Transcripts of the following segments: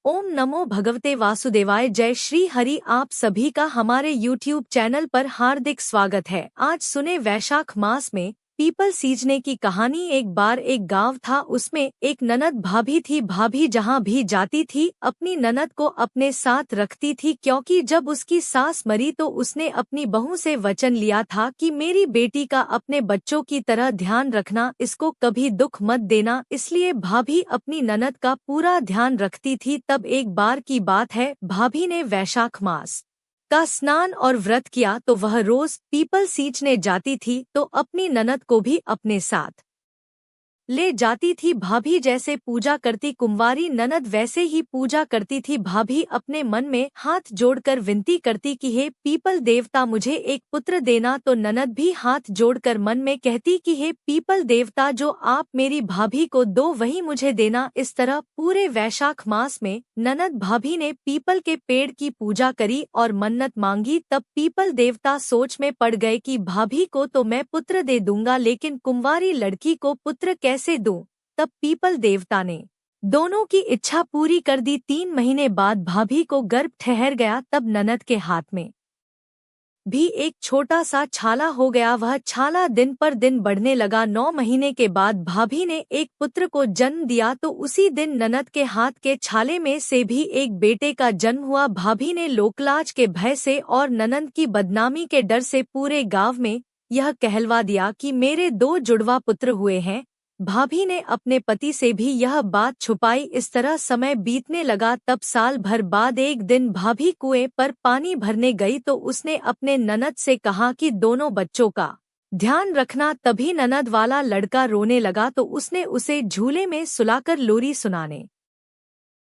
ओम नमो भगवते वासुदेवाय। जय श्री हरि। आप सभी का हमारे YouTube चैनल पर हार्दिक स्वागत है। आज सुने वैशाख मास में पीपल सींचने की कहानी। एक बार एक गांव था, उसमें एक ननद भाभी थी। भाभी जहां भी जाती थी अपनी ननद को अपने साथ रखती थी, क्योंकि जब उसकी सास मरी तो उसने अपनी बहू से वचन लिया था कि मेरी बेटी का अपने बच्चों की तरह ध्यान रखना, इसको कभी दुख मत देना। इसलिए भाभी अपनी ननद का पूरा ध्यान रखती थी। तब एक बार की बात है, भाभी ने वैशाख मास का स्नान और व्रत किया तो वह रोज पीपल सींचने जाती थी, तो अपनी ननद को भी अपने साथ ले जाती थी। भाभी जैसे पूजा करती कुंवारी ननद वैसे ही पूजा करती थी। भाभी अपने मन में हाथ जोड़कर विनती करती कि हे पीपल देवता, मुझे एक पुत्र देना। तो ननद भी हाथ जोड़कर मन में कहती कि हे पीपल देवता, जो आप मेरी भाभी को दो वही मुझे देना। इस तरह पूरे वैशाख मास में ननद भाभी ने पीपल के पेड़ की पूजा करी और मन्नत मांगी। तब पीपल देवता सोच में पड़ गए कि भाभी को तो मैं पुत्र दे दूंगा, लेकिन कुंवारी लड़की को पुत्र कैसे दूं। तब पीपल देवता ने दोनों की इच्छा पूरी कर दी। 3 महीने बाद भाभी को गर्भ ठहर गया। तब ननद के हाथ में भी एक छोटा सा छाला हो गया। वह छाला दिन पर दिन बढ़ने लगा। 9 महीने के बाद भाभी ने एक पुत्र को जन्म दिया, तो उसी दिन ननद के हाथ के छाले में से भी एक बेटे का जन्म हुआ। भाभी ने लोकलाज के भय से और ननद की बदनामी के डर से पूरे गांव में यह कहलवा दिया कि मेरे 2 जुड़वा पुत्र हुए हैं। भाभी ने अपने पति से भी यह बात छुपाई। इस तरह समय बीतने लगा। तब साल भर बाद एक दिन भाभी कुएं पर पानी भरने गई, तो उसने अपने ननद से कहा कि दोनों बच्चों का ध्यान रखना। तभी ननद वाला लड़का रोने लगा, तो उसने उसे झूले में सुलाकर लोरी सुनाने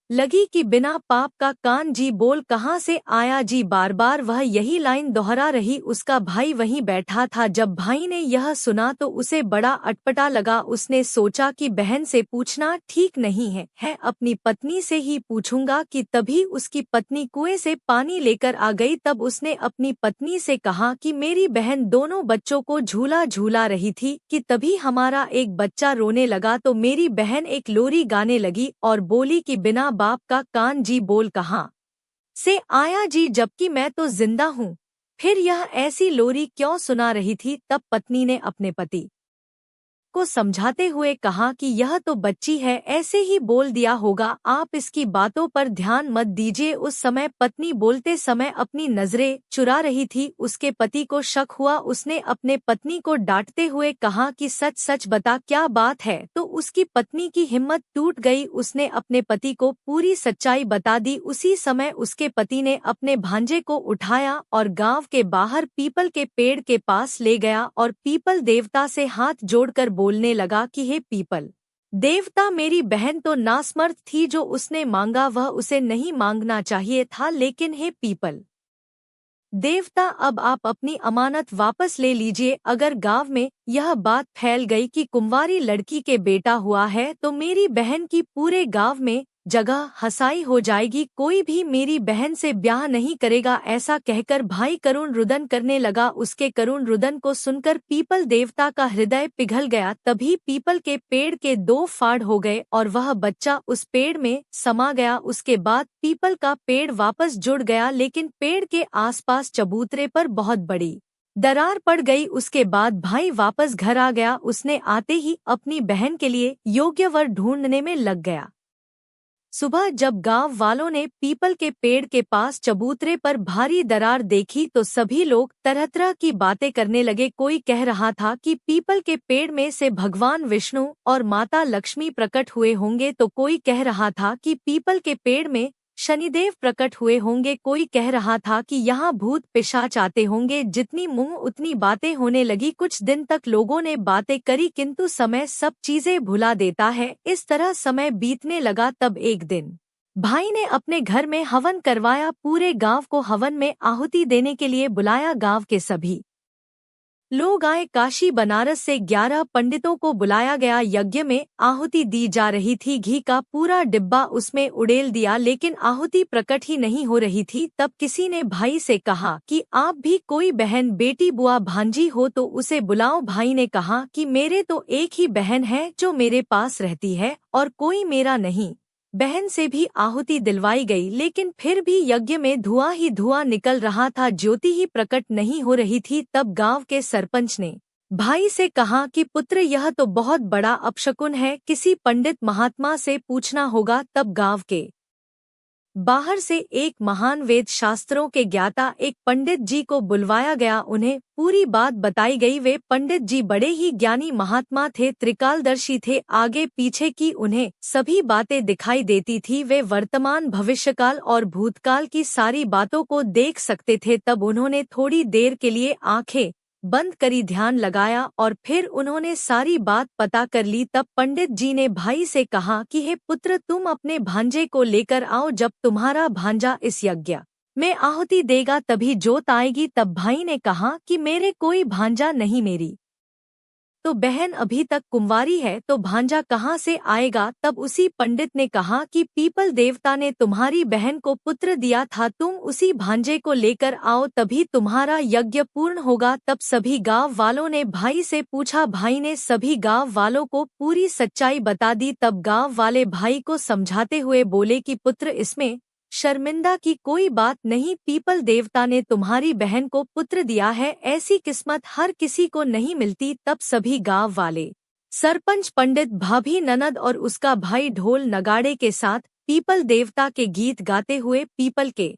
लगी कि बिना पाप का कान जी बोल कहाँ से आया जी। बार बार वह यही लाइन दोहरा रही। उसका भाई वहीं बैठा था। जब भाई ने यह सुना तो उसे बड़ा अटपटा लगा। उसने सोचा कि बहन से पूछना ठीक नहीं है अपनी पत्नी से ही पूछूंगा। कि तभी उसकी पत्नी कुएं से पानी लेकर आ गई। तब उसने अपनी पत्नी से कहा कि मेरी बहन दोनों बच्चों को झूला झूला रही थी कि तभी हमारा एक बच्चा रोने लगा, तो मेरी बहन एक लोरी गाने लगी और बोली कि बिना बाप का कान जी बोल कहाँ से आया जी, जबकि मैं तो जिंदा हूँ, फिर यह ऐसी लोरी क्यों सुना रही थी। तब पत्नी ने अपने पति को समझाते हुए कहा कि यह तो बच्ची है, ऐसे ही बोल दिया होगा, आप इसकी बातों पर ध्यान मत दीजिए। उस समय पत्नी बोलते समय अपनी नजरें चुरा रही थी। उसके पति को शक हुआ। उसने अपने पत्नी को डांटते हुए कहा कि सच सच बता, क्या बात है। तो उसकी पत्नी की हिम्मत टूट गई। उसने अपने पति को पूरी सच्चाई बता दी। उसी समय उसके पति ने अपने भांजे को उठाया और गांव के बाहर पीपल के पेड़ के पास ले गया और पीपल देवता से हाथ जोड़कर बोलने लगा कि हे पीपल देवता, मेरी बहन तो नासमर्थ थी, जो उसने मांगा वह उसे नहीं मांगना चाहिए था, लेकिन हे पीपल देवता, अब आप अपनी अमानत वापस ले लीजिए। अगर गांव में यह बात फैल गई कि कुंवारी लड़की के बेटा हुआ है तो मेरी बहन की पूरे गांव में जगह हसाई हो जाएगी, कोई भी मेरी बहन से ब्याह नहीं करेगा। ऐसा कहकर भाई करुण रुदन करने लगा। उसके करुण रुदन को सुनकर पीपल देवता का हृदय पिघल गया। तभी पीपल के पेड़ के 2 फाड़ हो गए और वह बच्चा उस पेड़ में समा गया। उसके बाद पीपल का पेड़ वापस जुड़ गया, लेकिन पेड़ के आसपास चबूतरे पर बहुत बड़ी दरार पड़ गई। उसके बाद भाई वापस घर आ गया। उसने आते ही अपनी बहन के लिए योग्य वर ढूंढने में लग गया। सुबह जब गांव वालों ने पीपल के पेड़ के पास चबूतरे पर भारी दरार देखी तो सभी लोग तरह तरह की बातें करने लगे। कोई कह रहा था कि पीपल के पेड़ में से भगवान विष्णु और माता लक्ष्मी प्रकट हुए होंगे, तो कोई कह रहा था कि पीपल के पेड़ में शनिदेव प्रकट हुए होंगे। कोई कह रहा था कि यहाँ भूत पिशाच आते होंगे। जितनी मुंह उतनी बातें होने लगी। कुछ दिन तक लोगों ने बातें करी, किंतु समय सब चीजें भुला देता है। इस तरह समय बीतने लगा। तब एक दिन भाई ने अपने घर में हवन करवाया। पूरे गांव को हवन में आहुति देने के लिए बुलाया। गांव के सभी लोग आए। काशी बनारस से 11 पंडितों को बुलाया गया। यज्ञ में आहुति दी जा रही थी। घी का पूरा डिब्बा उसमें उड़ेल दिया, लेकिन आहुति प्रकट ही नहीं हो रही थी। तब किसी ने भाई से कहा कि आप भी कोई बहन बेटी बुआ भांजी हो तो उसे बुलाओ। भाई ने कहा कि मेरे तो एक ही बहन है जो मेरे पास रहती है और कोई मेरा नहीं। बहन से भी आहुति दिलवाई गई, लेकिन फिर भी यज्ञ में धुआं ही धुआं निकल रहा था, ज्योति ही प्रकट नहीं हो रही थी। तब गांव के सरपंच ने भाई से कहा कि पुत्र, यह तो बहुत बड़ा अपशकुन है, किसी पंडित महात्मा से पूछना होगा। तब गांव के बाहर से एक महान वेद शास्त्रों के ज्ञाता एक पंडित जी को बुलवाया गया। उन्हें पूरी बात बताई गई। वे पंडित जी बड़े ही ज्ञानी महात्मा थे, त्रिकालदर्शी थे, आगे पीछे की उन्हें सभी बातें दिखाई देती थी। वे वर्तमान, भविष्यकाल और भूतकाल की सारी बातों को देख सकते थे। तब उन्होंने थोड़ी देर के लिए आंखें बंद करी, ध्यान लगाया और फिर उन्होंने सारी बात पता कर ली। तब पंडित जी ने भाई से कहा कि हे पुत्र, तुम अपने भांजे को लेकर आओ। जब तुम्हारा भांजा इस यज्ञ में आहुति देगा तभी जोत आएगी। तब भाई ने कहा कि मेरे कोई भांजा नहीं, मेरी तो बहन अभी तक कुंवारी है, तो भांजा कहाँ से आएगा। तब उसी पंडित ने कहा कि पीपल देवता ने तुम्हारी बहन को पुत्र दिया था, तुम उसी भांजे को लेकर आओ, तभी तुम्हारा यज्ञ पूर्ण होगा। तब सभी गांव वालों ने भाई से पूछा। भाई ने सभी गांव वालों को पूरी सच्चाई बता दी। तब गांव वाले भाई को समझाते हुए बोले कि पुत्र, इसमें शर्मिंदा की कोई बात नहीं, पीपल देवता ने तुम्हारी बहन को पुत्र दिया है, ऐसी किस्मत हर किसी को नहीं मिलती। तब सभी गांव वाले, सरपंच, पंडित, भाभी, ननद और उसका भाई ढोल नगाड़े के साथ पीपल देवता के गीत गाते हुए पीपल के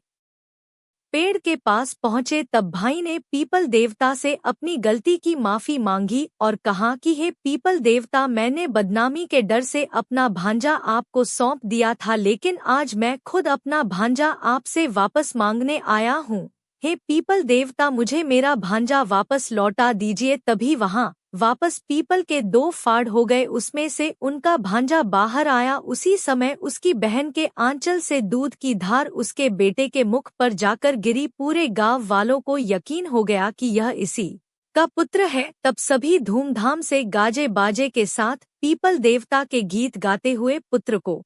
पेड़ के पास पहुंचे। तब भाई ने पीपल देवता से अपनी गलती की माफी मांगी और कहा कि हे पीपल देवता, मैंने बदनामी के डर से अपना भांजा आपको सौंप दिया था, लेकिन आज मैं खुद अपना भांजा आपसे वापस मांगने आया हूँ। हे पीपल देवता, मुझे मेरा भांजा वापस लौटा दीजिए। तभी वहाँ वापस पीपल के दो फाड़ हो गए, उसमें से उनका भांजा बाहर आया। उसी समय उसकी बहन के आंचल से दूध की धार उसके बेटे के मुख पर जाकर गिरी। पूरे गांव वालों को यकीन हो गया कि यह इसी का पुत्र है। तब सभी धूमधाम से गाजे बाजे के साथ पीपल देवता के गीत गाते हुए पुत्र को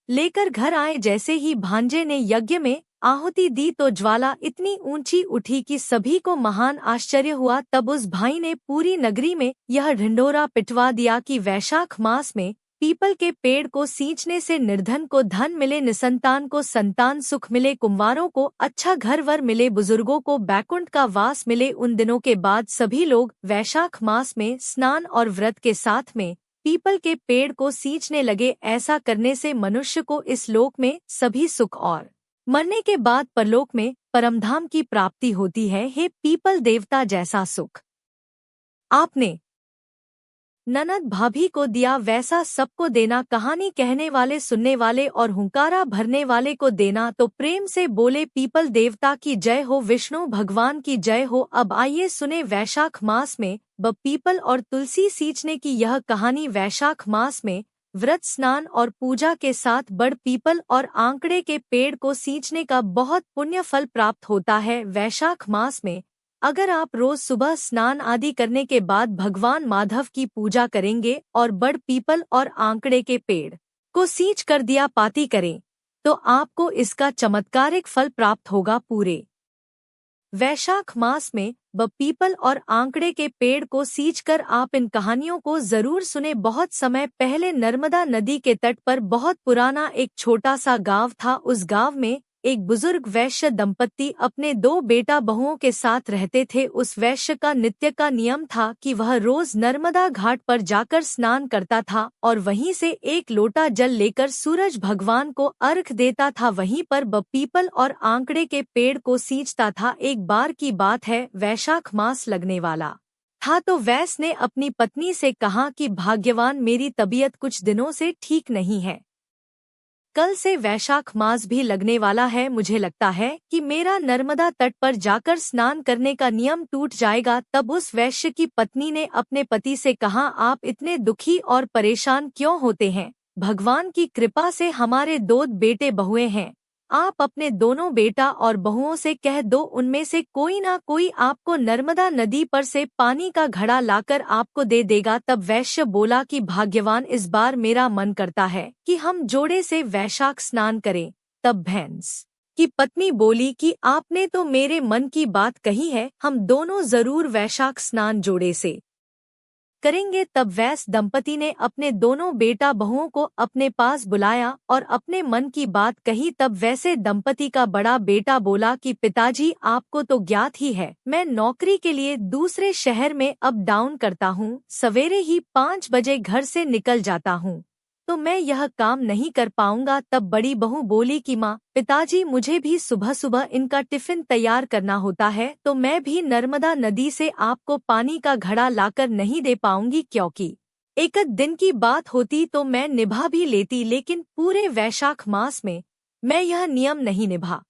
लेकर घर आए। जैसे ही भांजे ने यज्ञ में आहुति दी तो ज्वाला इतनी ऊंची उठी कि सभी को महान आश्चर्य हुआ। तब उस भाई ने पूरी नगरी में यह ढिंढोरा पिटवा दिया कि वैशाख मास में पीपल के पेड़ को सींचने से निर्धन को धन मिले, निसंतान को संतान सुख मिले, कुंवारों को अच्छा घर वर मिले, बुजुर्गों को बैकुंठ का वास मिले। उन दिनों के बाद सभी लोग वैशाख मास में स्नान और व्रत के साथ में पीपल के पेड़ को सींचने लगे। ऐसा करने से मनुष्य को इस लोक में सभी सुख और मरने के बाद परलोक में परमधाम की प्राप्ति होती है। हे पीपल देवता, जैसा सुख आपने ननद भाभी को दिया वैसा सबको देना। कहानी कहने वाले, सुनने वाले और हुंकारा भरने वाले को देना। तो प्रेम से बोले पीपल देवता की जय हो, विष्णु भगवान की जय हो। अब आइए सुने वैशाख मास में पीपल और तुलसी सींचने की यह कहानी। वैशाख मास में व्रत, स्नान और पूजा के साथ बड़ पीपल और आंकड़े के पेड़ को सींचने का बहुत पुण्य फल प्राप्त होता है। वैशाख मास में अगर आप रोज सुबह स्नान आदि करने के बाद भगवान माधव की पूजा करेंगे और बड़ पीपल और आंकड़े के पेड़ को सींच कर दिया पाती करें, तो आपको इसका चमत्कारिक फल प्राप्त होगा। पूरे वैशाख मास में पीपल और आंकड़े के पेड़ को सींचकर आप इन कहानियों को जरूर सुने। बहुत समय पहले नर्मदा नदी के तट पर बहुत पुराना एक छोटा सा गांव था। उस गांव में एक बुजुर्ग वैश्य दंपत्ति अपने दो बेटा बहुओं के साथ रहते थे। उस वैश्य का नित्य का नियम था कि वह रोज नर्मदा घाट पर जाकर स्नान करता था और वहीं से एक लोटा जल लेकर सूरज भगवान को अर्घ देता था। वहीं पर पीपल और आंकड़े के पेड़ को सींचता था। एक बार की बात है, वैशाख मास लगने वाला था तो वैश्य ने अपनी पत्नी से कहा कि भाग्यवान, मेरी तबीयत कुछ दिनों से ठीक नहीं है, कल से वैशाख मास भी लगने वाला है, मुझे लगता है कि मेरा नर्मदा तट पर जाकर स्नान करने का नियम टूट जाएगा। तब उस वैश्य की पत्नी ने अपने पति से कहा, आप इतने दुखी और परेशान क्यों होते हैं? भगवान की कृपा से हमारे दो बेटे बहुएं हैं, आप अपने दोनों बेटा और बहुओं से कह दो, उनमें से कोई ना कोई आपको नर्मदा नदी पर से पानी का घड़ा लाकर आपको दे देगा। तब वैश्य बोला कि भाग्यवान, इस बार मेरा मन करता है कि हम जोड़े से वैशाख स्नान करें। तब भैंस की पत्नी बोली कि आपने तो मेरे मन की बात कही है, हम दोनों जरूर वैशाख स्नान जोड़े से करेंगे। तब वैश्य दंपति ने अपने दोनों बेटा बहुओं को अपने पास बुलाया और अपने मन की बात कही। तब वैसे दंपति का बड़ा बेटा बोला कि पिताजी, आपको तो ज्ञात ही है, मैं नौकरी के लिए दूसरे शहर में अप डाउन करता हूँ, सवेरे ही 5 बजे घर से निकल जाता हूँ, तो मैं यह काम नहीं कर पाऊंगा। तब बड़ी बहू बोली कि माँ, पिताजी, मुझे भी सुबह सुबह इनका टिफिन तैयार करना होता है, तो मैं भी नर्मदा नदी से आपको पानी का घड़ा लाकर नहीं दे पाऊंगी, क्योंकि एक दिन की बात होती तो मैं निभा भी लेती, लेकिन पूरे वैशाख मास में मैं यह नियम नहीं निभा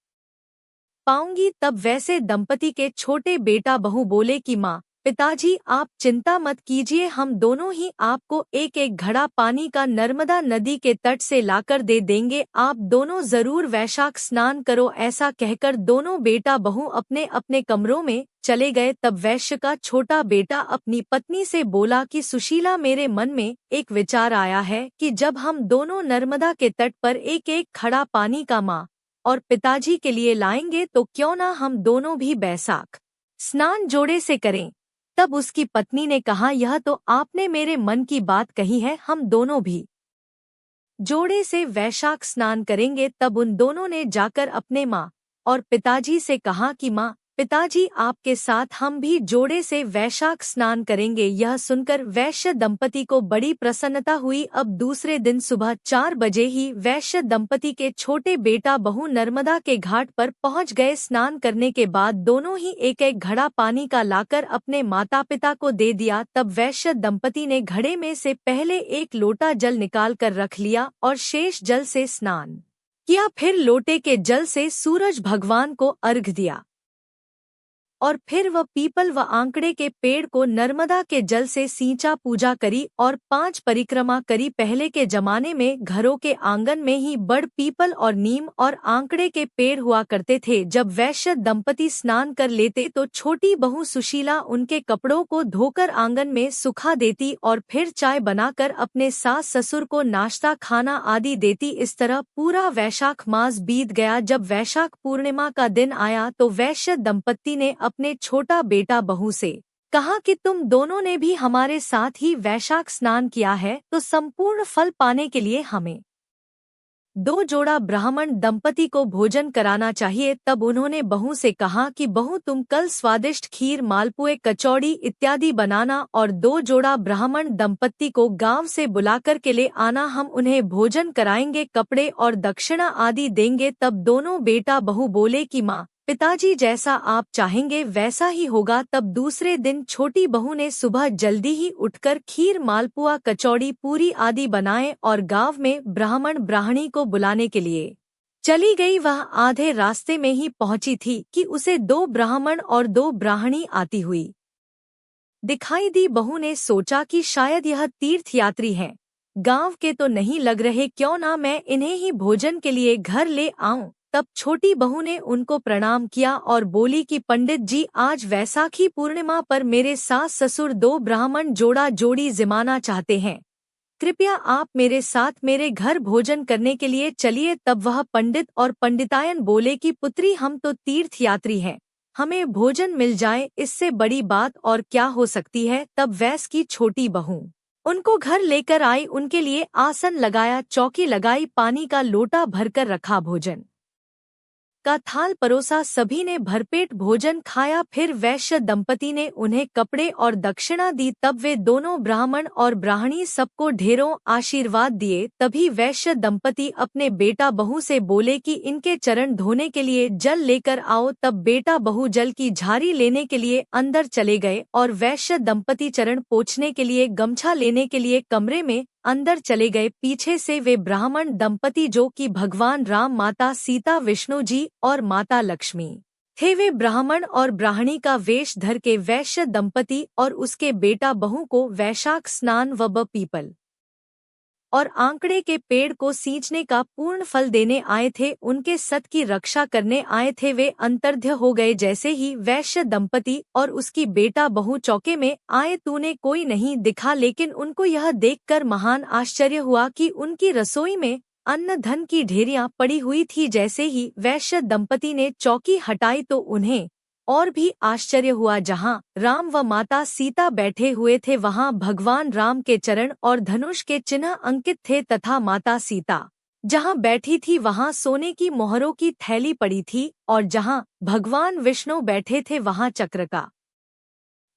पाऊंगी। तब वैसे दंपति के छोटे बेटा बहू बोले कि माँ, पिताजी, आप चिंता मत कीजिए, हम दोनों ही आपको एक एक घड़ा पानी का नर्मदा नदी के तट से लाकर दे देंगे, आप दोनों जरूर वैशाख स्नान करो। ऐसा कहकर दोनों बेटा बहू अपने अपने कमरों में चले गए। तब वैश्य का छोटा बेटा अपनी पत्नी से बोला कि सुशीला, मेरे मन में एक विचार आया है कि जब हम दोनों नर्मदा के तट पर एक एक घड़ा पानी का माँ और पिताजी के लिए लाएंगे, तो क्यों ना हम दोनों भी वैशाख स्नान जोड़े से करें। तब उसकी पत्नी ने कहा, यह तो आपने मेरे मन की बात कही है, हम दोनों भी जोड़े से वैशाख स्नान करेंगे। तब उन दोनों ने जाकर अपने माँ और पिताजी से कहा कि माँ, पिताजी, आपके साथ हम भी जोड़े से वैशाख स्नान करेंगे। यह सुनकर वैश्य दंपति को बड़ी प्रसन्नता हुई। अब दूसरे दिन सुबह 4 बजे ही वैश्य दंपति के छोटे बेटा बहू नर्मदा के घाट पर पहुंच गए। स्नान करने के बाद दोनों ही एक एक घड़ा पानी का लाकर अपने माता पिता को दे दिया। तब वैश्य दंपति ने घड़े में से पहले 1 लोटा जल निकाल कर रख लिया और शेष जल से स्नान किया। फिर लोटे के जल से सूरज भगवान को अर्घ्य दिया और फिर वह पीपल व आंकड़े के पेड़ को नर्मदा के जल से सींचा, पूजा करी और 5 परिक्रमा करी। पहले के जमाने में घरों के आंगन में ही बड़ पीपल और नीम और आंकड़े के पेड़ हुआ करते थे। जब वैश्य दंपति स्नान कर लेते तो छोटी बहू सुशीला उनके कपड़ों को धोकर आंगन में सुखा देती और फिर चाय बनाकर अपने सास ससुर को नाश्ता खाना आदि देती। इस तरह पूरा वैशाख मास बीत गया। जब वैशाख पूर्णिमा का दिन आया तो वैश्य दंपति ने अपने छोटा बेटा बहू से कहा कि तुम दोनों ने भी हमारे साथ ही वैशाख स्नान किया है, तो संपूर्ण फल पाने के लिए हमें 2 जोड़ा ब्राह्मण दंपति को भोजन कराना चाहिए। तब उन्होंने बहू से कहा कि बहू, तुम कल स्वादिष्ट खीर, मालपुए, कचौड़ी इत्यादि बनाना और 2 जोड़ा ब्राह्मण दंपति को गांव से बुलाकर के ले आना, हम उन्हें भोजन कराएंगे, कपड़े और दक्षिणा आदि देंगे। तब दोनों बेटा बहू बोले कि माँ, पिताजी, जैसा आप चाहेंगे वैसा ही होगा। तब दूसरे दिन छोटी बहू ने सुबह जल्दी ही उठकर खीर, मालपुआ, कचौड़ी, पूरी आदि बनाए और गांव में ब्राह्मण ब्राह्मणी को बुलाने के लिए चली गई। वह आधे रास्ते में ही पहुंची थी कि उसे 2 ब्राह्मण और 2 ब्राह्मणी आती हुई दिखाई दी। बहू ने सोचा कि शायद यह तीर्थयात्री हैं, गांव के तो नहीं लग रहे, क्यों ना मैं इन्हें ही भोजन के लिए घर ले आऊं। तब छोटी बहू ने उनको प्रणाम किया और बोली कि पंडित जी, आज वैसाखी पूर्णिमा पर मेरे सास ससुर 2 ब्राह्मण जोड़ा जोड़ी जिमाना चाहते हैं, कृपया आप मेरे साथ मेरे घर भोजन करने के लिए चलिए। तब वह पंडित और पंडितायन बोले कि पुत्री, हम तो तीर्थयात्री हैं, हमें भोजन मिल जाए, इससे बड़ी बात और क्या हो सकती है। तब वैश्य की छोटी बहू उनको घर लेकर आई, उनके लिए आसन लगाया, चौकी लगाई, पानी का लोटा भरकर रखा, भोजन का थाल परोसा, सभी ने भरपेट भोजन खाया। फिर वैश्य दंपति ने उन्हें कपड़े और दक्षिणा दी। तब वे दोनों ब्राह्मण और ब्राह्मणी सबको ढेरों आशीर्वाद दिए। तभी वैश्य दंपति अपने बेटा बहू से बोले कि इनके चरण धोने के लिए जल लेकर आओ। तब बेटा बहू जल की झारी लेने के लिए अंदर चले गए और वैश्य दंपति चरण पोंछने के लिए गमछा लेने के लिए कमरे में अंदर चले गए। पीछे से वे ब्राह्मण दंपति, जो कि भगवान राम, माता सीता, विष्णु जी और माता लक्ष्मी थे, वे ब्राह्मण और ब्राह्मणी का वेश धर के वैश्य दंपति और उसके बेटा बहू को वैशाख स्नान व पीपल और आंकड़े के पेड़ को सींचने का पूर्ण फल देने आए थे, उनके सत की रक्षा करने आए थे। वे अंतर्ध्य हो गए। जैसे ही वैश्य दंपति और उसकी बेटा बहू चौके में आए, तूने कोई नहीं दिखा, लेकिन उनको यह देखकर महान आश्चर्य हुआ कि उनकी रसोई में अन्न धन की ढेरियां पड़ी हुई थी। जैसे ही वैश्य दंपति ने चौकी हटाई तो उन्हें और भी आश्चर्य हुआ। जहाँ राम व माता सीता बैठे हुए थे वहाँ भगवान राम के चरण और धनुष के चिन्ह अंकित थे तथा माता सीता जहाँ बैठी थी वहाँ सोने की मोहरों की थैली पड़ी थी और जहाँ भगवान विष्णु बैठे थे वहाँ चक्र का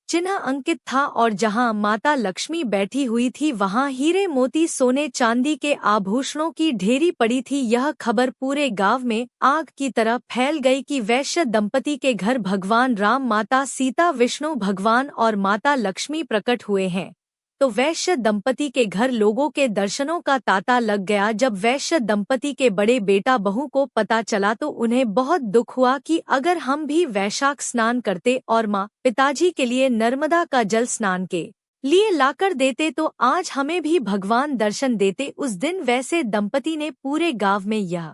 चिन्ह अंकित था और जहां माता लक्ष्मी बैठी हुई थी वहां हीरे मोती सोने चांदी के आभूषणों की ढेरी पड़ी थी। यह खबर पूरे गांव में आग की तरह फैल गई कि वैश्य दंपति के घर भगवान राम, माता सीता, विष्णु भगवान और माता लक्ष्मी प्रकट हुए हैं। तो वैश्य दंपति के घर लोगों के दर्शनों का तांता लग गया। जब वैश्य दंपति के बड़े बेटा बहू को पता चला तो उन्हें बहुत दुख हुआ कि अगर हम भी वैशाख स्नान करते और माँ पिताजी के लिए नर्मदा का जल स्नान के लिए लाकर देते तो आज हमें भी भगवान दर्शन देते। उस दिन वैसे दंपति ने पूरे गांव में यह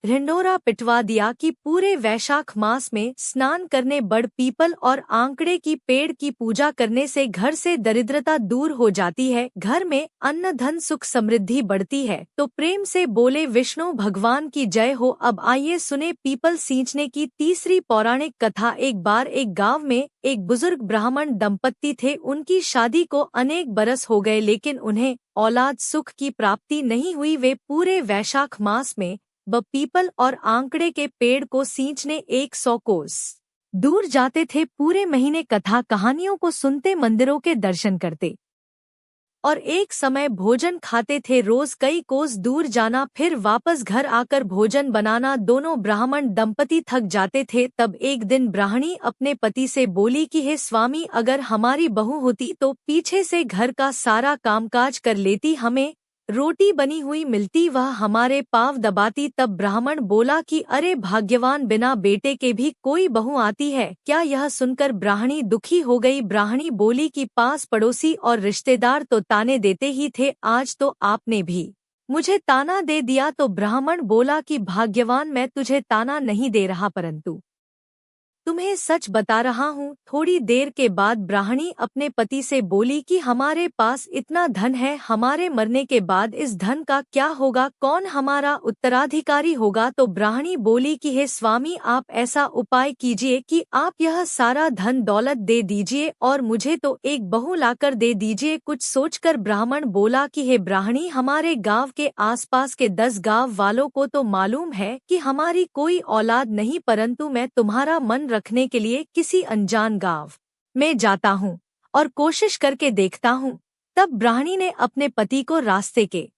ढिंढोरा पिटवा दिया कि पूरे वैशाख मास में स्नान करने, बड़ पीपल और आंकड़े की पेड़ की पूजा करने से घर से दरिद्रता दूर हो जाती है, घर में अन्न धन सुख समृद्धि बढ़ती है। तो प्रेम से बोले विष्णु भगवान की जय हो। अब आइए सुने पीपल सींचने की तीसरी पौराणिक कथा। एक बार एक गांव में एक बुजुर्ग ब्राह्मण दंपत्ति थे। उनकी शादी को अनेक बरस हो गए लेकिन उन्हें औलाद सुख की प्राप्ति नहीं हुई। वे पूरे वैशाख मास में पीपल और आंकड़े के पेड़ को सींचने 100 कोस दूर जाते थे। पूरे महीने कथा कहानियों को सुनते, मंदिरों के दर्शन करते और एक समय भोजन खाते थे। रोज कई कोस दूर जाना, फिर वापस घर आकर भोजन बनाना। दोनों ब्राह्मण दंपति थक जाते थे। तब एक दिन ब्राह्मणी अपने पति से बोली कि हे स्वामी, अगर हमारी बहू होती तो पीछे से घर का सारा कामकाज कर लेती, हमें रोटी बनी हुई मिलती, वह हमारे पाँव दबाती। तब ब्राह्मण बोला कि अरे भाग्यवान, बिना बेटे के भी कोई बहू आती है क्या? यह सुनकर ब्राह्मणी दुखी हो गई। ब्राह्मणी बोली कि पास पड़ोसी और रिश्तेदार तो ताने देते ही थे, आज तो आपने भी मुझे ताना दे दिया। तो ब्राह्मण बोला कि भाग्यवान, मैं तुझे ताना नहीं दे रहा परंतु तुम्हें सच बता रहा हूँ। थोड़ी देर के बाद ब्राह्मणी अपने पति से बोली कि हमारे पास इतना धन है, हमारे मरने के बाद इस धन का क्या होगा? कौन हमारा उत्तराधिकारी होगा? तो ब्राह्मणी बोली कि हे स्वामी, आप ऐसा उपाय कीजिए कि आप यह सारा धन दौलत दे दीजिए और मुझे तो एक बहू लाकर दे दीजिए। कुछ सोचकर ब्राह्मण बोला कि हे ब्राह्मणी, हमारे गाँव के आसपास के 10 गाँव वालों को तो मालूम है कि हमारी कोई औलाद नहीं, परंतु मैं तुम्हारा मन रखने के लिए किसी अनजान गांव में जाता हूँ और कोशिश करके देखता हूँ। तब ब्राह्मणी ने अपने पति को रास्ते के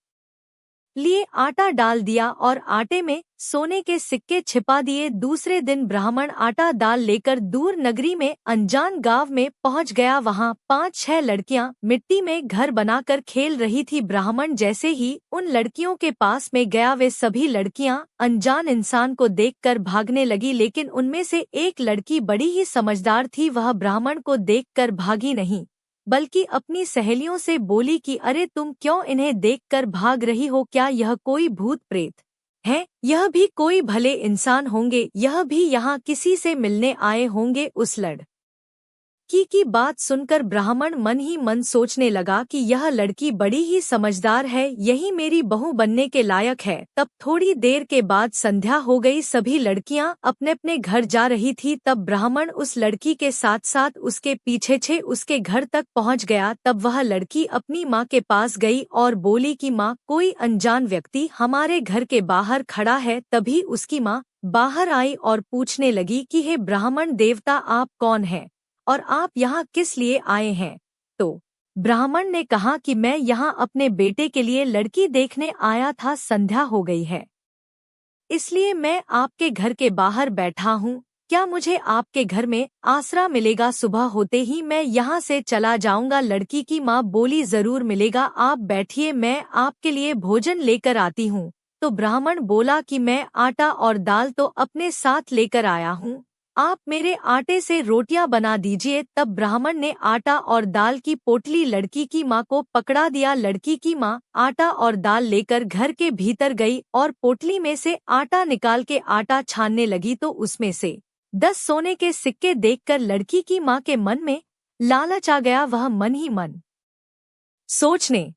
लिए आटा डाल दिया और आटे में सोने के सिक्के छिपा दिए। दूसरे दिन ब्राह्मण आटा दाल लेकर दूर नगरी में अनजान गांव में पहुंच गया। वहां 5-6 लड़कियां मिट्टी में घर बनाकर खेल रही थी। ब्राह्मण जैसे ही उन लड़कियों के पास में गया, वे सभी लड़कियां अनजान इंसान को देखकर भागने लगी, लेकिन उनमें से एक लड़की बड़ी ही समझदार थी। वह ब्राह्मण को देखकर भागी नहीं बल्कि अपनी सहेलियों से बोली कि अरे तुम क्यों इन्हें देखकर भाग रही हो? क्या यह कोई भूत प्रेत है? यह भी कोई भले इंसान होंगे, यह भी यहाँ किसी से मिलने आए होंगे। उस लड़की की बात सुनकर ब्राह्मण मन ही मन सोचने लगा कि यह लड़की बड़ी ही समझदार है, यही मेरी बहू बनने के लायक है। तब थोड़ी देर के बाद संध्या हो गई, सभी लड़कियां अपने अपने घर जा रही थी। तब ब्राह्मण उस लड़की के साथ साथ उसके पीछे उसके घर तक पहुंच गया। तब वह लड़की अपनी माँ के पास गई और बोली कि माँ, कोई अनजान व्यक्ति हमारे घर के बाहर खड़ा है। तभी उसकी माँ बाहर आई और पूछने लगी कि हे ब्राह्मण देवता, आप कौन हैं और आप यहाँ किस लिए आए हैं? तो ब्राह्मण ने कहा कि मैं यहाँ अपने बेटे के लिए लड़की देखने आया था, संध्या हो गई है इसलिए मैं आपके घर के बाहर बैठा हूँ। क्या मुझे आपके घर में आसरा मिलेगा? सुबह होते ही मैं यहाँ से चला जाऊंगा। लड़की की माँ बोली जरूर मिलेगा, आप बैठिए, मैं आपके लिए भोजन लेकर आती हूँ। तो ब्राह्मण बोला कि मैं आटा और दाल तो अपने साथ लेकर आया हूँ, आप मेरे आटे से रोटियां बना दीजिए। तब ब्राह्मण ने आटा और दाल की पोटली लड़की की माँ को पकड़ा दिया। लड़की की माँ आटा और दाल लेकर घर के भीतर गई और पोटली में से आटा निकाल के आटा छानने लगी तो उसमें से 10 सोने के सिक्के देखकर लड़की की माँ के मन में लालच आ गया। वह मन ही मन सोचने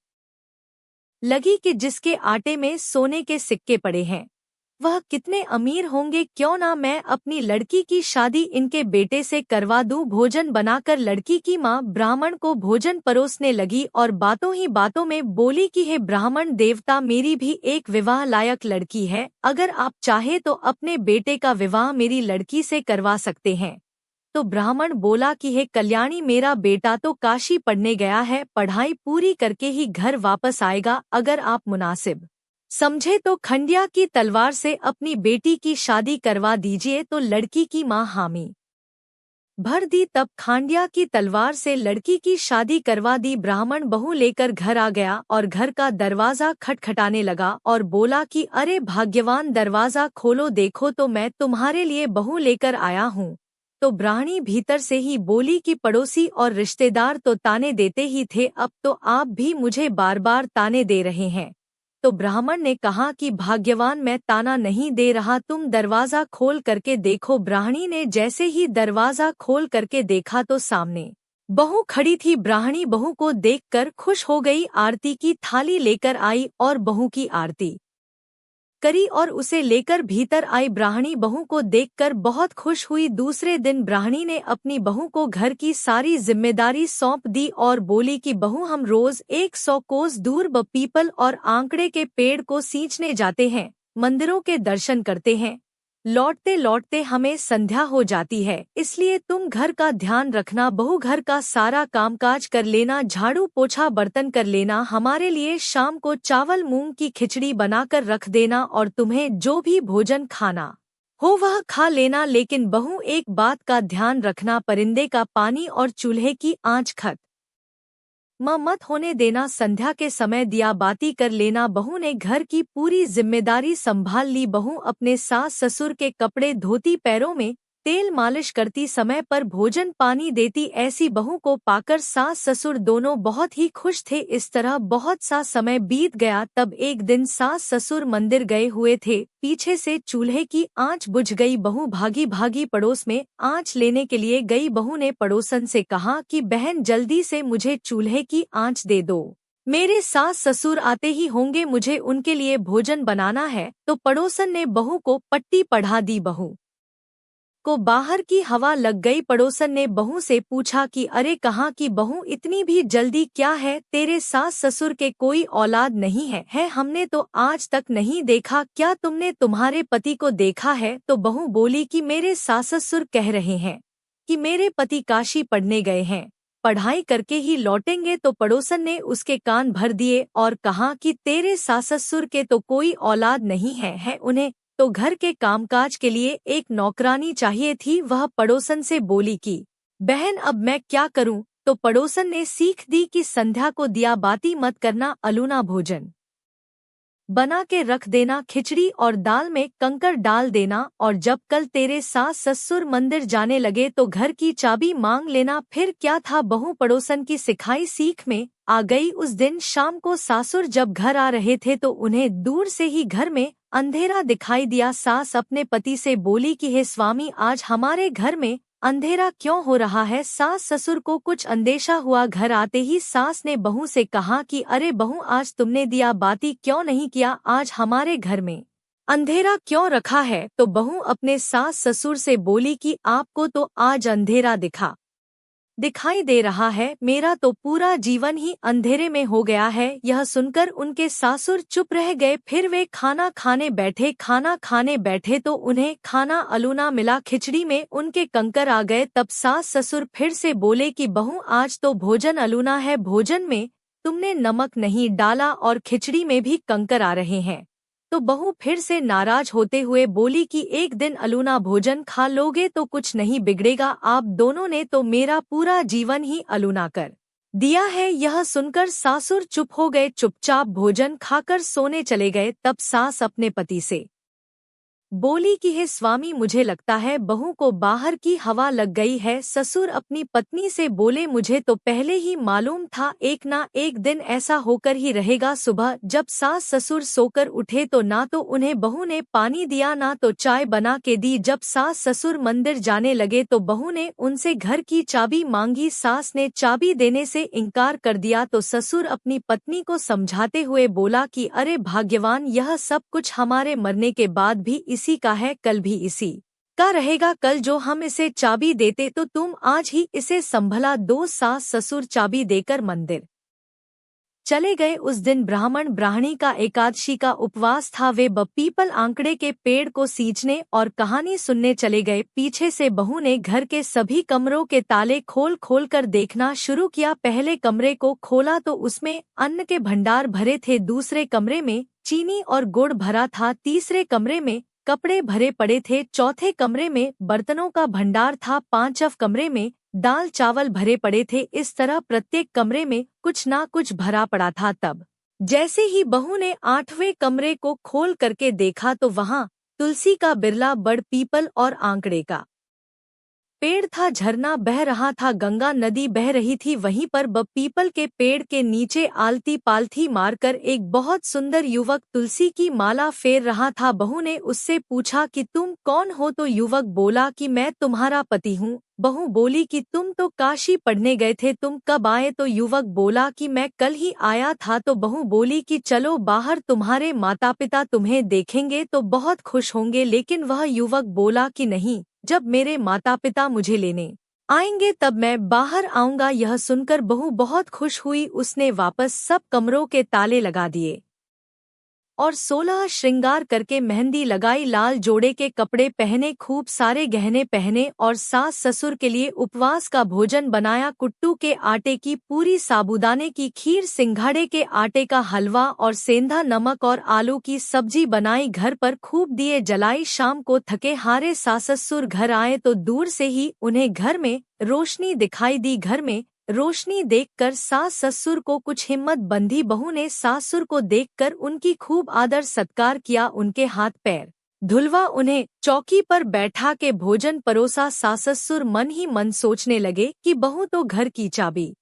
लगी कि जिसके आटे में सोने के सिक्के पड़े हैं वह कितने अमीर होंगे, क्यों ना मैं अपनी लड़की की शादी इनके बेटे से करवा दूं। भोजन बनाकर लड़की की माँ ब्राह्मण को भोजन परोसने लगी और बातों ही बातों में बोली कि हे ब्राह्मण देवता, मेरी भी एक विवाह लायक लड़की है, अगर आप चाहे तो अपने बेटे का विवाह मेरी लड़की से करवा सकते हैं। तो ब्राह्मण बोला कि हे कल्याणी, मेरा बेटा तो काशी पढ़ने गया है, पढ़ाई पूरी करके ही घर वापस आएगा, अगर आप मुनासिब समझे तो खंडिया की तलवार से अपनी बेटी की शादी करवा दीजिए। तो लड़की की मां हामी भर दी, तब खांडिया की तलवार से लड़की की शादी करवा दी। ब्राह्मण बहू लेकर घर आ गया और घर का दरवाजा खटखटाने लगा और बोला कि अरे भाग्यवान, दरवाजा खोलो, देखो तो मैं तुम्हारे लिए बहू लेकर आया हूँ। तो ब्राह्मणी भीतर से ही बोली कि पड़ोसी और रिश्तेदार तो ताने देते ही थे, अब तो आप भी मुझे बार बार ताने दे रहे हैं। तो ब्राह्मण ने कहा कि भाग्यवान, मैं ताना नहीं दे रहा, तुम दरवाजा खोल करके देखो। ब्राह्मणी ने जैसे ही दरवाजा खोल करके देखा तो सामने बहू खड़ी थी। ब्राह्मणी बहू को देखकर खुश हो गई, आरती की थाली लेकर आई और बहू की आरती करी और उसे लेकर भीतर आई। ब्राह्मणी बहू को देखकर बहुत खुश हुई। दूसरे दिन ब्राह्मणी ने अपनी बहू को घर की सारी जिम्मेदारी सौंप दी और बोली कि बहू, हम रोज 100 कोस दूर पीपल और आंकड़े के पेड़ को सींचने जाते हैं, मंदिरों के दर्शन करते हैं, लौटते लौटते हमें संध्या हो जाती है, इसलिए तुम घर का ध्यान रखना। बहू घर का सारा कामकाज कर लेना, झाड़ू पोछा बर्तन कर लेना, हमारे लिए शाम को चावल मूंग की खिचड़ी बनाकर रख देना और तुम्हें जो भी भोजन खाना हो वह खा लेना। लेकिन बहू, एक बात का ध्यान रखना, परिंदे का पानी और चूल्हे की आंच खत मत होने देना। संध्या के समय दिया बाती कर लेना। बहू ने घर की पूरी जिम्मेदारी संभाल ली। बहू अपने सास ससुर के कपड़े धोती, पैरों में तेल मालिश करती, समय पर भोजन पानी देती। ऐसी बहू को पाकर सास ससुर दोनों बहुत ही खुश थे। इस तरह बहुत सा समय बीत गया। तब एक दिन सास ससुर मंदिर गए हुए थे, पीछे से चूल्हे की आंच बुझ गई। बहू भागी भागी पड़ोस में आंच लेने के लिए गई। बहू ने पड़ोसन से कहा कि बहन, जल्दी से मुझे चूल्हे की आंच दे दो, मेरे सास ससुर आते ही होंगे, मुझे उनके लिए भोजन बनाना है। तो पड़ोसन ने बहू को पट्टी पढ़ा दी। बहू को बाहर की हवा लग गई। पड़ोसन ने बहू से पूछा कि अरे कहाँ की बहू, इतनी भी जल्दी क्या है, तेरे सास ससुर के कोई औलाद नहीं है? हमने तो आज तक नहीं देखा, क्या तुमने तुम्हारे पति को देखा है? तो बहू बोली कि मेरे सास ससुर कह रहे हैं कि मेरे पति काशी पढ़ने गए हैं, पढ़ाई करके ही लौटेंगे। तो पड़ोसन ने उसके कान भर दिए और कहा कि तेरे सास ससुर के तो कोई औलाद नहीं है, उन्हें तो घर के कामकाज के लिए एक नौकरानी चाहिए थी। वह पड़ोसन से बोली कि बहन, अब मैं क्या करूं? तो पड़ोसन ने सीख दी कि संध्या को दिया बाती मत करना, अलूना भोजन बना के रख देना, खिचड़ी और दाल में कंकर डाल देना, और जब कल तेरे सास ससुर मंदिर जाने लगे तो घर की चाबी मांग लेना। फिर क्या था, बहू पड़ोसन की सिखाई सीख में आ गई। उस दिन शाम को सासुर जब घर आ रहे थे तो उन्हें दूर से ही घर में अंधेरा दिखाई दिया। सास अपने पति से बोली कि हे स्वामी, आज हमारे घर में अंधेरा क्यों हो रहा है? सास ससुर को कुछ अंदेशा हुआ। घर आते ही सास ने बहू से कहा कि अरे बहू, आज तुमने दिया बाती क्यों नहीं किया? आज हमारे घर में अंधेरा क्यों रखा है? तो बहू अपने सास ससुर से बोली कि आपको तो आज अंधेरा दिखाई दे रहा है, मेरा तो पूरा जीवन ही अंधेरे में हो गया है। यह सुनकर उनके सासुर चुप रह गए। फिर वे खाना खाने बैठे तो उन्हें खाना अलूना मिला, खिचड़ी में उनके कंकर आ गए। तब सास ससुर फिर से बोले कि बहू, आज तो भोजन अलूना है, भोजन में तुमने नमक नहीं डाला और खिचड़ी में भी कंकर आ रहे हैं। तो बहू फिर से नाराज होते हुए बोली कि एक दिन अलूना भोजन खा लोगे तो कुछ नहीं बिगड़ेगा, आप दोनों ने तो मेरा पूरा जीवन ही अलूना कर दिया है। यह सुनकर सासुर चुप हो गए, चुपचाप भोजन खाकर सोने चले गए। तब सास अपने पति से बोली कि हे स्वामी, मुझे लगता है बहू को बाहर की हवा लग गई है। ससुर अपनी पत्नी से बोले, मुझे तो पहले ही मालूम था, एक ना एक दिन ऐसा होकर ही रहेगा। सुबह जब सास ससुर सोकर उठे तो ना तो उन्हें बहू ने पानी दिया ना तो चाय बना के दी। जब सास ससुर मंदिर जाने लगे तो बहू ने उनसे घर की चाबी मांगी। सास ने चाबी देने से इनकार कर दिया तो ससुर अपनी पत्नी को समझाते हुए बोला कि अरे भाग्यवान, यह सब कुछ हमारे मरने के बाद भी इसी का है, कल भी इसी का रहेगा। कल जो हम इसे चाबी देते तो तुम आज ही इसे संभला दो। सास ससुर चाबी देकर मंदिर चले गए। उस दिन ब्राह्मण ब्राह्मणी का एकादशी का उपवास था। वे पीपल आंकड़े के पेड़ को सींचने और कहानी सुनने चले गए। पीछे से बहू ने घर के सभी कमरों के ताले खोल खोल कर देखना शुरू किया। पहले कमरे को खोला तो उसमें अन्न के भंडार भरे थे, दूसरे कमरे में चीनी और गुड़ भरा था, तीसरे कमरे में कपड़े भरे पड़े थे, चौथे कमरे में बर्तनों का भंडार था, पांचवें कमरे में दाल चावल भरे पड़े थे। इस तरह प्रत्येक कमरे में कुछ ना कुछ भरा पड़ा था। तब जैसे ही बहू ने आठवें कमरे को खोल करके देखा तो वहां तुलसी का बिरला, बड़ पीपल और आंकड़े का पेड़ था, झरना बह रहा था, गंगा नदी बह रही थी। वहीं पर पीपल के पेड़ के नीचे आलती पालथी मारकर एक बहुत सुंदर युवक तुलसी की माला फेर रहा था। बहू ने उससे पूछा कि तुम कौन हो? तो युवक बोला कि मैं तुम्हारा पति हूँ। बहू बोली कि तुम तो काशी पढ़ने गए थे, तुम कब आए? तो युवक बोला कि मैं कल ही आया था। तो बहू बोली कि चलो बाहर, तुम्हारे माता पिता तुम्हें देखेंगे तो बहुत खुश होंगे। लेकिन वह युवक बोला कि नहीं, जब मेरे माता पिता मुझे लेने आएंगे तब मैं बाहर आऊंगा। यह सुनकर बहू बहुत खुश हुई। उसने वापस सब कमरों के ताले लगा दिए और 16 श्रृंगार करके मेहंदी लगाई, लाल जोड़े के कपड़े पहने, खूब सारे गहने पहने और सास ससुर के लिए उपवास का भोजन बनाया। कुट्टू के आटे की पूरी, साबूदाने की खीर, सिंघाड़े के आटे का हलवा और सेंधा नमक और आलू की सब्जी बनाई। घर पर खूब दिए जलाई। शाम को थके हारे सास ससुर घर आए तो दूर से ही उन्हें घर में रोशनी दिखाई दी। घर में रोशनी देखकर सास ससुर को कुछ हिम्मत बंधी। बहू ने सासुर को देखकर उनकी खूब आदर सत्कार किया, उनके हाथ पैर धुलवा, उन्हें चौकी पर बैठा के भोजन परोसा। सास ससुर मन ही मन सोचने लगे कि बहू तो घर की चाबी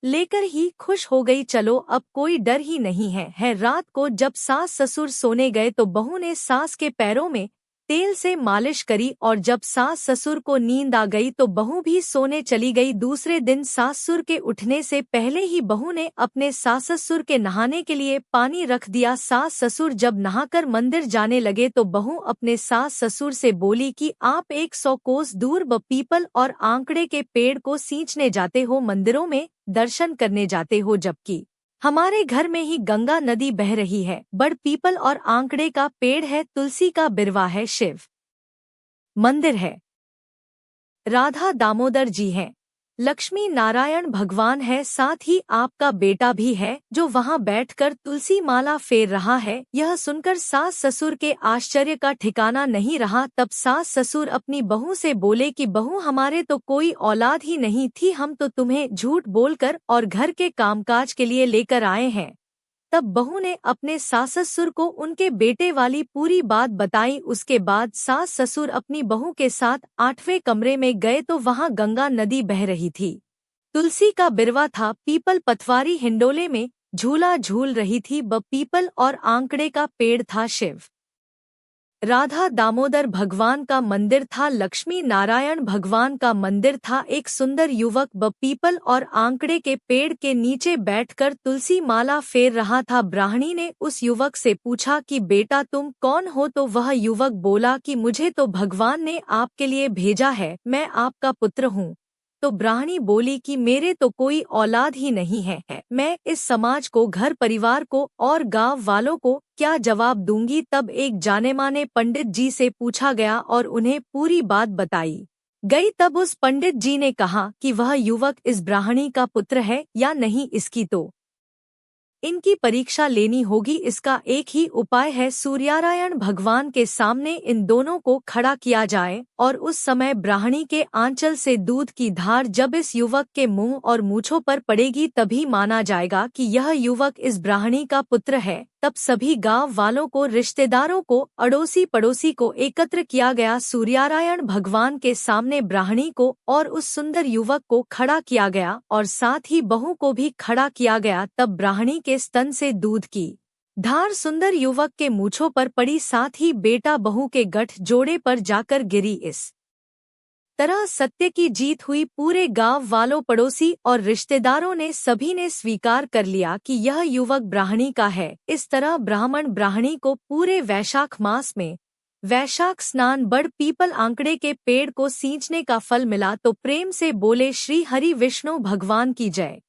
लेकर ही खुश हो गई, चलो अब कोई डर ही नहीं है। रात को जब सास ससुर सोने गए तो बहू ने सास के पैरों में तेल से मालिश करी और जब सास ससुर को नींद आ गई तो बहू भी सोने चली गई। दूसरे दिन सासुर के उठने से पहले ही बहू ने अपने सास ससुर के नहाने के लिए पानी रख दिया। सास ससुर जब नहाकर मंदिर जाने लगे तो बहू अपने सास ससुर से बोली कि आप 100 कोस दूर पीपल और आंकड़े के पेड़ को सींचने जाते हो, मंदिरों में दर्शन करने जाते हो, जबकि हमारे घर में ही गंगा नदी बह रही है। बड़ पीपल और आंकड़े का पेड़ है, तुलसी का बिरवा है, शिव मंदिर है, राधा दामोदर जी हैं, लक्ष्मी नारायण भगवान है, साथ ही आपका बेटा भी है जो वहां बैठकर तुलसी माला फेर रहा है। यह सुनकर सास ससुर के आश्चर्य का ठिकाना नहीं रहा। तब सास ससुर अपनी बहू से बोले कि बहू, हमारे तो कोई औलाद ही नहीं थी, हम तो तुम्हें झूठ बोलकर और घर के कामकाज के लिए लेकर आए हैं। तब बहू ने अपने सास ससुर को उनके बेटे वाली पूरी बात बताई। उसके बाद सास ससुर अपनी बहू के साथ 8वें कमरे में गए तो वहां गंगा नदी बह रही थी, तुलसी का बिरवा था, पीपल पथवारी हिंडोले में झूला झूल रही थी, पीपल और आंकड़े का पेड़ था, शिव राधा दामोदर भगवान का मंदिर था, लक्ष्मी नारायण भगवान का मंदिर था। एक सुंदर युवक पीपल और आंकड़े के पेड़ के नीचे बैठकर तुलसी माला फेर रहा था। ब्राह्मणी ने उस युवक से पूछा कि बेटा तुम कौन हो? तो वह युवक बोला कि मुझे तो भगवान ने आपके लिए भेजा है, मैं आपका पुत्र हूँ। तो ब्राह्मणी बोली कि मेरे तो कोई औलाद ही नहीं है, मैं इस समाज को, घर परिवार को और गांव वालों को क्या जवाब दूंगी? तब एक जाने माने पंडित जी से पूछा गया और उन्हें पूरी बात बताई गई। तब उस पंडित जी ने कहा कि वह युवक इस ब्राह्मणी का पुत्र है या नहीं, इसकी तो इनकी परीक्षा लेनी होगी। इसका एक ही उपाय है, सूर्यनारायण भगवान के सामने इन दोनों को खड़ा किया जाए और उस समय ब्राह्मणी के आंचल से दूध की धार जब इस युवक के मुंह और मूंछों पर पड़ेगी तभी माना जाएगा कि यह युवक इस ब्राह्मणी का पुत्र है। तब सभी गांव वालों को, रिश्तेदारों को, अड़ोसी पड़ोसी को एकत्र किया गया। सूर्यनारायण भगवान के सामने ब्राह्मणी को और उस सुंदर युवक को खड़ा किया गया और साथ ही बहू को भी खड़ा किया गया। तब ब्राह्मणी के स्तन से दूध की धार सुंदर युवक के मूंछों पर पड़ी, साथ ही बेटा बहू के गठ जोड़े पर जाकर गिरी। इस तरह सत्य की जीत हुई। पूरे गांव वालों, पड़ोसी और रिश्तेदारों ने, सभी ने स्वीकार कर लिया कि यह युवक ब्राह्मणी का है। इस तरह ब्राह्मण ब्राह्मणी को पूरे वैशाख मास में वैशाख स्नान बड़ पीपल आंकड़े के पेड़ को सींचने का फल मिला। तो प्रेम से बोले श्री हरि विष्णु भगवान की जय।